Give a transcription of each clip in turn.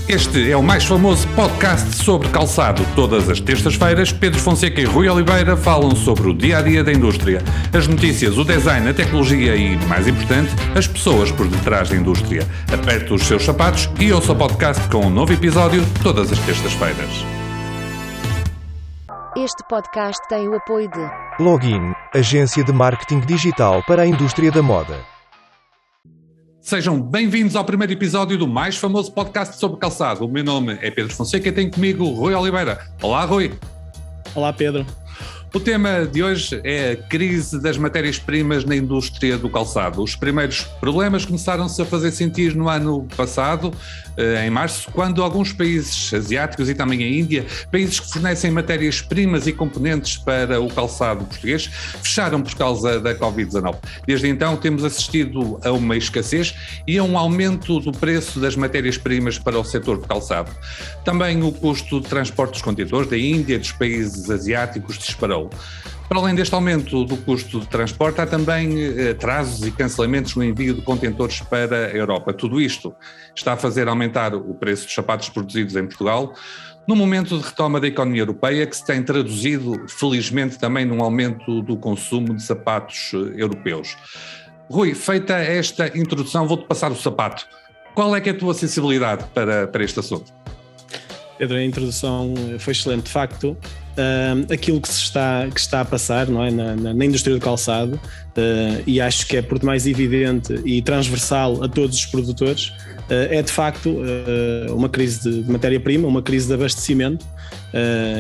Este é o mais famoso podcast sobre calçado. Todas as terças-feiras, Pedro Fonseca e Rui Oliveira falam sobre o dia-a-dia da indústria, as notícias, o design, a tecnologia e, mais importante, as pessoas por detrás da indústria. Aperte os seus sapatos e ouça o podcast com um novo episódio todas as terças-feiras. Este podcast tem o apoio de Login, agência de marketing digital para a indústria da moda. Sejam bem-vindos ao primeiro episódio do mais famoso podcast sobre calçado. O meu nome é Pedro Fonseca e tenho comigo o Rui Oliveira. Olá, Rui. Olá, Pedro. O tema de hoje é a crise das matérias-primas na indústria do calçado. Os primeiros problemas começaram-se a fazer sentir no ano passado, em março, quando alguns países asiáticos e também a Índia, países que fornecem matérias-primas e componentes para o calçado português, fecharam por causa da Covid-19. Desde então temos assistido a uma escassez e a um aumento do preço das matérias-primas para o setor do calçado. Também o custo de transporte dos contentores da Índia e dos países asiáticos disparou. Para além deste aumento do custo de transporte, há também atrasos e cancelamentos no envio de contentores para a Europa. Tudo isto está a fazer aumentar o preço dos sapatos produzidos em Portugal, no momento de retoma da economia europeia, que se tem traduzido, felizmente, também num aumento do consumo de sapatos europeus. Rui, feita esta introdução, vou-te passar o sapato. Qual é que é a tua sensibilidade para este assunto? Pedro, a introdução foi excelente. De facto, aquilo que está a passar, não é, na indústria do calçado, e acho que é por demais evidente e transversal a todos os produtores, é de facto uma crise de matéria-prima, uma crise de abastecimento.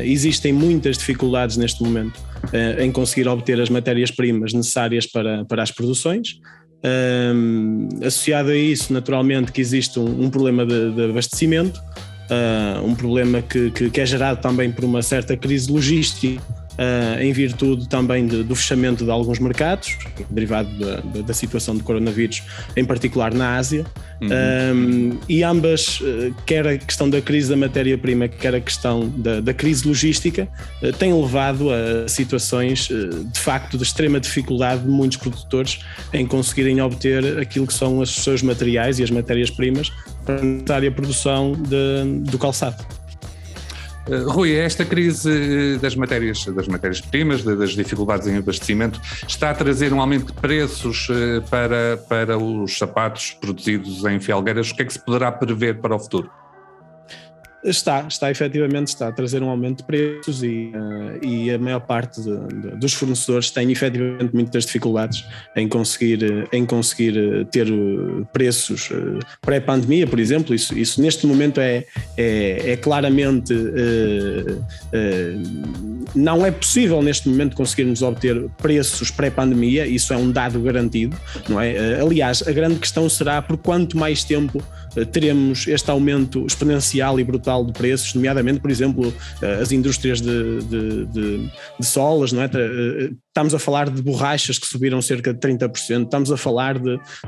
Existem muitas dificuldades neste momento em conseguir obter as matérias-primas necessárias para as produções. Associado a isso, naturalmente, que existe um problema de abastecimento. Um problema que é gerado também por uma certa crise logística, em virtude também do fechamento de alguns mercados, derivado da situação do coronavírus, em particular na Ásia. E ambas, quer a questão da crise da matéria-prima, quer a questão da crise logística, têm levado a situações de facto de extrema dificuldade de muitos produtores em conseguirem obter aquilo que são os seus materiais e as matérias-primas para a necessária produção do calçado. Rui, esta crise das matérias-primas, das dificuldades em abastecimento, está a trazer um aumento de preços para os sapatos produzidos em Felgueiras. O que é que se poderá prever para o futuro? Efetivamente está a trazer um aumento de preços e a maior parte dos fornecedores tem efetivamente muitas dificuldades em conseguir ter preços pré-pandemia, por exemplo. Isso neste momento é claramente não é possível neste momento conseguirmos obter preços pré-pandemia, isso é um dado garantido, não é? Aliás, a grande questão será por quanto mais tempo teremos este aumento exponencial e brutal de preços, nomeadamente, por exemplo, as indústrias de solas, não é? Estamos a falar de borrachas que subiram cerca de 30%, estamos a falar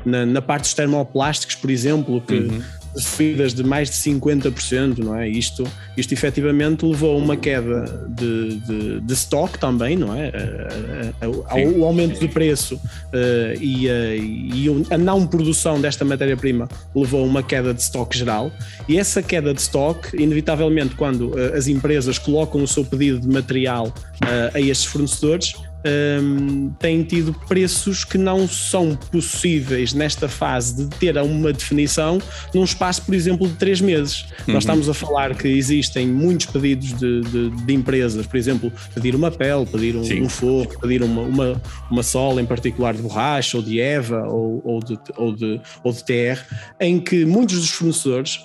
na parte dos termoplásticos, por exemplo, que subidas de mais de 50%, não é? Isto efetivamente levou a uma queda de stock também, não é? O aumento de preço e a não produção desta matéria-prima levou a uma queda de stock geral, e essa queda de stock, inevitavelmente, quando as empresas colocam o seu pedido de material a estes fornecedores, têm tido preços que não são possíveis nesta fase de ter uma definição num espaço, por exemplo, de 3 meses. Nós estamos a falar que existem muitos pedidos de empresas, por exemplo, pedir uma pele, pedir um forro, pedir uma sola em particular de borracha ou de EVA ou de TR, em que muitos dos fornecedores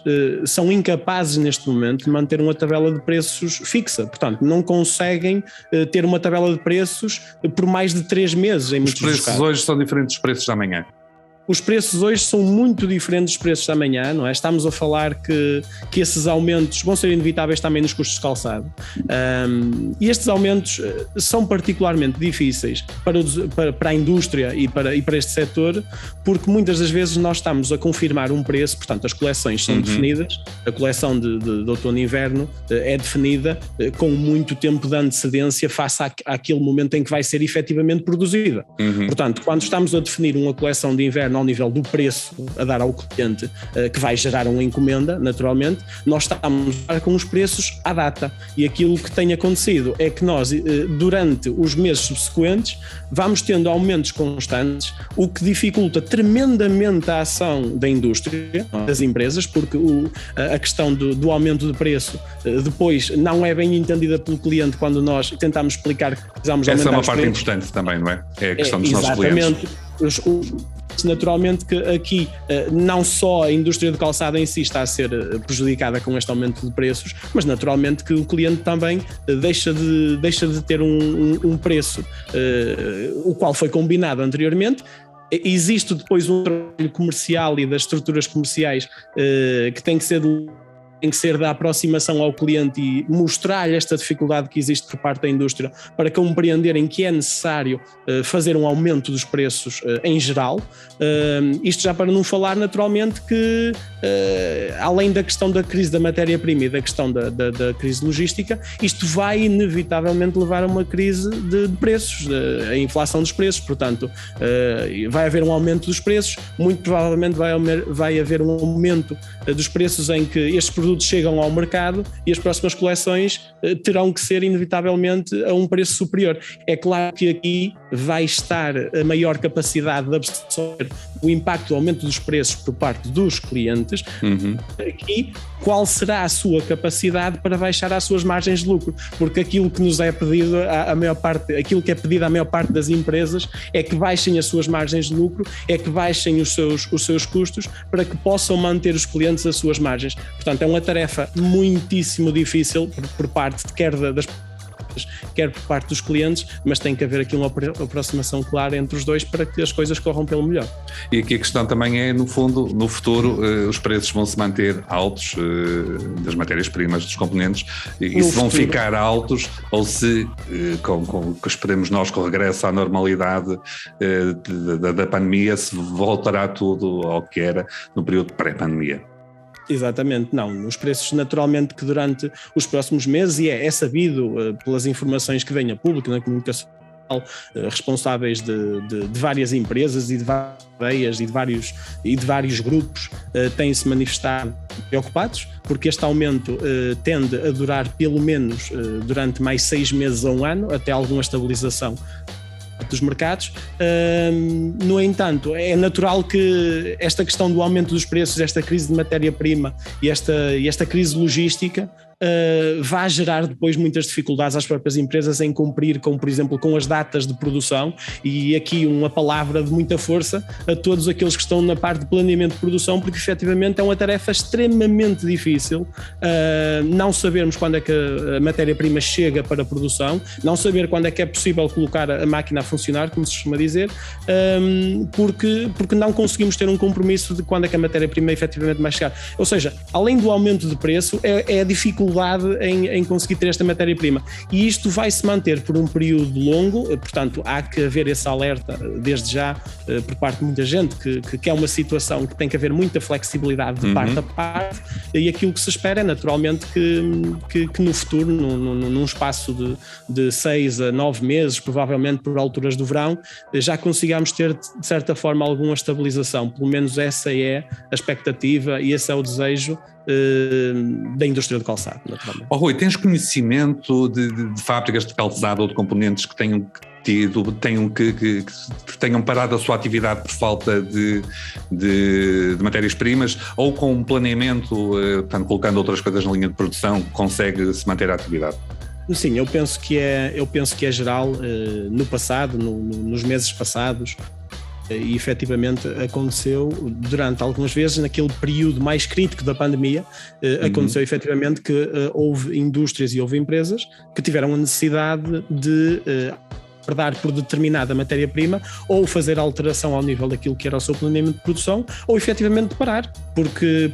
são incapazes neste momento de manter uma tabela de preços fixa. Portanto, não conseguem ter uma tabela de preços por mais de 3 meses em muitos casos. Os preços hoje são diferentes dos preços de amanhã. Os preços hoje são muito diferentes dos preços de amanhã, não é? Estamos a falar que esses aumentos vão ser inevitáveis também nos custos de calçado. E estes aumentos são particularmente difíceis para a indústria e para este setor, porque muitas das vezes nós estamos a confirmar um preço, portanto as coleções são definidas, a coleção de outono e inverno é definida com muito tempo de antecedência face àquele momento em que vai ser efetivamente produzida. Portanto, quando estamos a definir uma coleção de inverno ao nível do preço a dar ao cliente, que vai gerar uma encomenda, naturalmente, nós estamos com os preços à data. E aquilo que tem acontecido é que nós, durante os meses subsequentes, vamos tendo aumentos constantes, o que dificulta tremendamente a ação da indústria, das empresas, porque a questão do aumento de preço depois não é bem entendida pelo cliente quando nós tentamos explicar que precisamos aumentar. Essa é uma parte importante também, não é? É a questão dos nossos clientes. Naturalmente que aqui não só a indústria do calçado em si está a ser prejudicada com este aumento de preços, mas naturalmente que o cliente também deixa de ter um preço o qual foi combinado anteriormente. Existe depois um trabalho comercial e das estruturas comerciais que tem que ser da aproximação ao cliente e mostrar-lhe esta dificuldade que existe por parte da indústria para compreenderem que é necessário fazer um aumento dos preços em geral. Isto já para não falar naturalmente que além da questão da crise da matéria-prima e da questão da crise logística, isto vai inevitavelmente levar a uma crise de preços, a inflação dos preços, portanto vai haver um aumento dos preços, muito provavelmente vai haver um aumento dos preços em que estes produtos chegam ao mercado e as próximas coleções terão que ser inevitavelmente a um preço superior. É claro que aqui vai estar a maior capacidade de absorver o impacto do aumento dos preços por parte dos clientes. Aqui, qual será a sua capacidade para baixar as suas margens de lucro? Porque aquilo que nos é pedido, aquilo que é pedido à maior parte das empresas é que baixem as suas margens de lucro, é que baixem os seus custos para que possam manter os clientes as suas margens. Portanto, é uma tarefa muitíssimo difícil por parte quer por parte dos clientes, mas tem que haver aqui uma aproximação clara entre os dois para que as coisas corram pelo melhor. E aqui a questão também é, no fundo, no futuro, os preços vão se manter altos das matérias-primas, dos componentes, e se vão ficar altos, ou se, com que esperemos nós, com o regresso à normalidade da pandemia, se voltará tudo ao que era no período pré-pandemia. Exatamente, não. Os preços naturalmente que durante os próximos meses, e é sabido pelas informações que vêm a público na comunicação responsáveis de várias empresas e de várias e de vários grupos têm-se manifestado preocupados, porque este aumento tende a durar pelo menos durante mais 6 meses a um ano, até alguma estabilização dos mercados. No entanto, é natural que esta questão do aumento dos preços, esta crise de matéria-prima e esta crise logística vai gerar depois muitas dificuldades às próprias empresas em cumprir com, por exemplo, com as datas de produção, e aqui uma palavra de muita força a todos aqueles que estão na parte de planeamento de produção, porque efetivamente é uma tarefa extremamente difícil não sabermos quando é que a matéria-prima chega para a produção, não saber quando é que é possível colocar a máquina a funcionar, como se costuma dizer, porque não conseguimos ter um compromisso de quando é que a matéria-prima efetivamente vai chegar. Ou seja, além do aumento de preço, é a dificuldade em conseguir ter esta matéria-prima, e isto vai se manter por um período longo. Portanto, há que haver esse alerta desde já por parte de muita gente que é uma situação que tem que haver muita flexibilidade de parte a parte, e aquilo que se espera é naturalmente que no futuro, num espaço de 6 a 9 meses, provavelmente por alturas do verão, já consigamos ter de certa forma alguma estabilização. Pelo menos essa é a expectativa e esse é o desejo da indústria do calçado, naturalmente. Rui, tens conhecimento de fábricas de calçado ou de componentes que tenham parado a sua atividade por falta de matérias-primas, ou com um planeamento, portanto, colocando outras coisas na linha de produção, consegue-se manter a atividade? Sim, eu penso que é geral. No passado, nos meses passados, e efetivamente aconteceu durante algumas vezes, naquele período mais crítico da pandemia, aconteceu efetivamente que houve indústrias e houve empresas que tiveram a necessidade de dar por determinada matéria-prima, ou fazer alteração ao nível daquilo que era o seu planeamento de produção, ou efetivamente parar, porque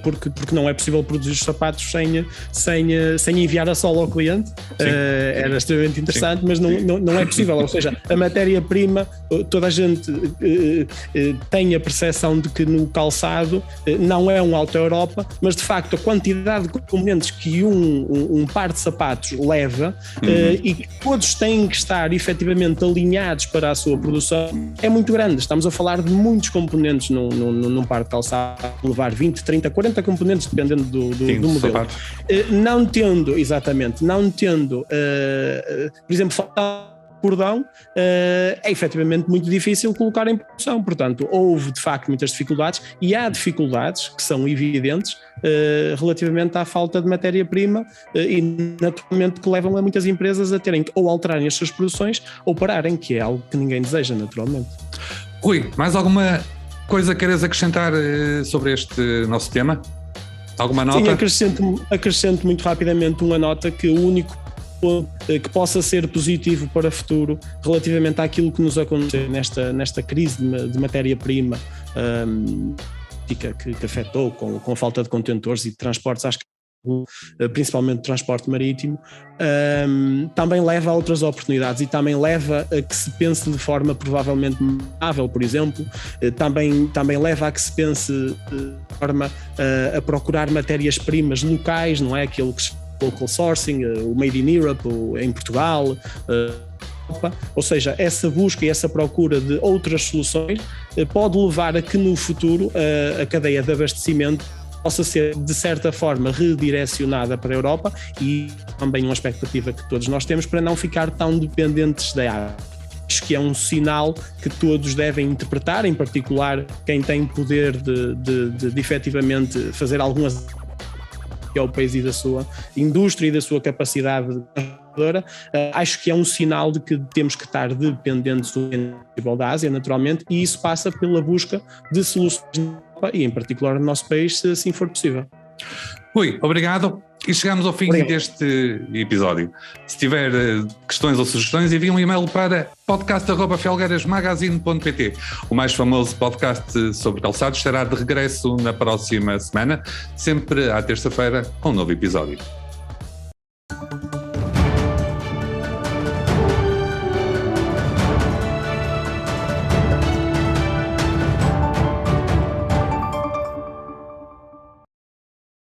não é possível produzir os sapatos sem enviar a sola ao cliente. Era extremamente interessante, mas não é possível. Ou seja, a matéria-prima, toda a gente tem a percepção de que no calçado não é um Alta Europa, mas de facto a quantidade de componentes que um par de sapatos leva, e que todos têm que estar efetivamente absolutamente alinhados para a sua produção é muito grande. Estamos a falar de muitos componentes num par de calçado, levar 20, 30, 40 componentes, dependendo do modelo. Não tendo, por exemplo, cordão, é efetivamente muito difícil colocar em produção. Portanto, houve de facto muitas dificuldades, e há dificuldades que são evidentes relativamente à falta de matéria-prima e naturalmente que levam a muitas empresas a terem que ou alterarem as suas produções ou pararem, que é algo que ninguém deseja naturalmente. Rui, mais alguma coisa queres acrescentar sobre este nosso tema? Alguma nota? Sim, acrescento muito rapidamente uma nota, que o único que possa ser positivo para o futuro relativamente àquilo que nos aconteceu nesta crise de matéria-prima que afetou com a falta de contentores e de transportes, acho que principalmente transporte marítimo, também leva a outras oportunidades e também leva a que se pense de forma provavelmente viável, por exemplo, também leva a que se pense de forma a procurar matérias-primas locais, não é? Aquilo que se local sourcing, o Made in Europe, em Portugal, ou seja, essa busca e essa procura de outras soluções pode levar a que no futuro a cadeia de abastecimento possa ser de certa forma redirecionada para a Europa, e também uma expectativa que todos nós temos para não ficar tão dependentes da água. Acho que é um sinal que todos devem interpretar, em particular quem tem poder de efetivamente fazer algumas, que é o país e da sua indústria e da sua capacidade transformadora. Acho que é um sinal de que temos que estar dependentes do nível da Ásia, naturalmente, e isso passa pela busca de soluções e em particular no nosso país, se assim for possível. Rui, obrigado. E chegamos ao fim deste episódio. Se tiver questões ou sugestões, envie um e-mail para podcast@felgueirasmagazine.pt. O mais famoso podcast sobre calçados estará de regresso na próxima semana, sempre à terça-feira, com um novo episódio.